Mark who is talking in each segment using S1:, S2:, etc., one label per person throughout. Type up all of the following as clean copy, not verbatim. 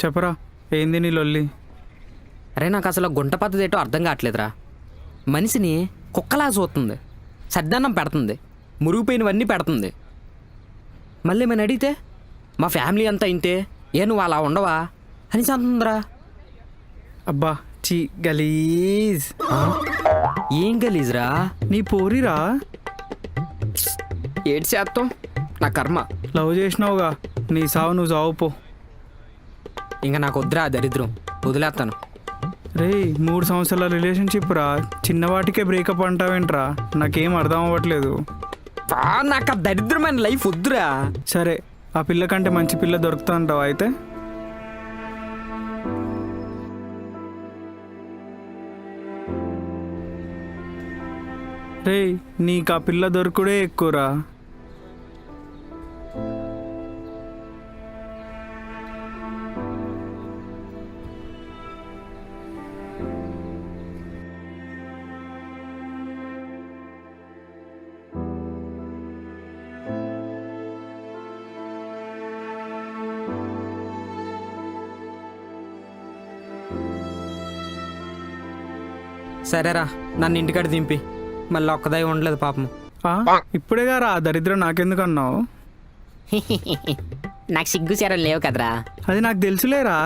S1: చెప్పరా, ఏంది నీ లొల్లి?
S2: అరే నాకు అసలు గుంట పద్ధతి ఏంటో అర్థం కావట్లేదురా. మనిషిని కుక్కలా చూస్తుంది, సద్దన్నం పెడుతుంది, మురిగిపోయినవన్నీ పెడుతుంది. మళ్ళీ ఏమైనా అడిగితే మా ఫ్యామిలీ అంతా ఇంతే, ఏ నువ్వు అలా ఉండవా అని అంటుందిరా.
S1: అబ్బా చీ గలీజ్.
S2: ఏం గలీజ్రా?
S1: నీ పోరిరా.
S2: ఏడు చేస్తాం, నా కర్మ.
S1: లవ్ చేసినావుగా, నీ సావు నువ్వు సావుపో.
S2: ఇంకా నాకు వద్దురా దరిద్రం, వదిలేస్తాను.
S1: రే 3 సంవత్సరాల రిలేషన్షిప్ రా, చిన్నవాటికే బ్రేకప్ అంటావేంట్రా? నాకేం అర్థం అవ్వట్లేదు.
S2: నాకు ఆ దరిద్రమైన లైఫ్ వద్దురా.
S1: సరే, ఆ పిల్ల కంటే మంచి పిల్ల దొరుకుతా అంటావా అయితే? రే నీకు ఆ పిల్ల దొరుకుడే ఎక్కువరా.
S2: సరేరా, నన్ను ఇంటికాడ దింపి. మళ్ళీ ఒక్కదాయి ఉండలేదు పాపం.
S1: ఇప్పుడేగా రా దరిద్రం నాకెందుకు అన్నావు?
S2: నాకు సిగ్గు చీరలు లేవు కదరా.
S1: అది నాకు తెలుసులేరా.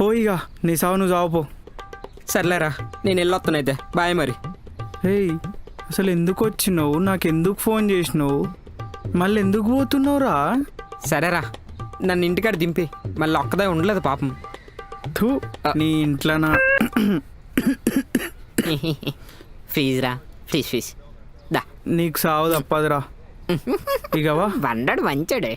S1: పోయిగా, నీ సావు నువ్వు సావుపో.
S2: సర్లేరా, నేను వెళ్ళొస్తానైతే. బాయ్ మరి.
S1: ఏయ్ అసలు ఎందుకు వచ్చినావు? నాకెందుకు ఫోన్ చేసినావు? మళ్ళీ ఎందుకు పోతున్నావురా?
S2: సరేరా, నన్ను ఇంటికాడ దింపి. మళ్ళీ ఒక్కదాయి ఉండలేదు పాపం.
S1: థూ, నీ ఇంట్లోనా?
S2: ప్లీజ్ రా, ప్లీజ్ దా.
S1: నీకు సావు తప్పదురా. ఇకవా
S2: వండాడు మంచాడే.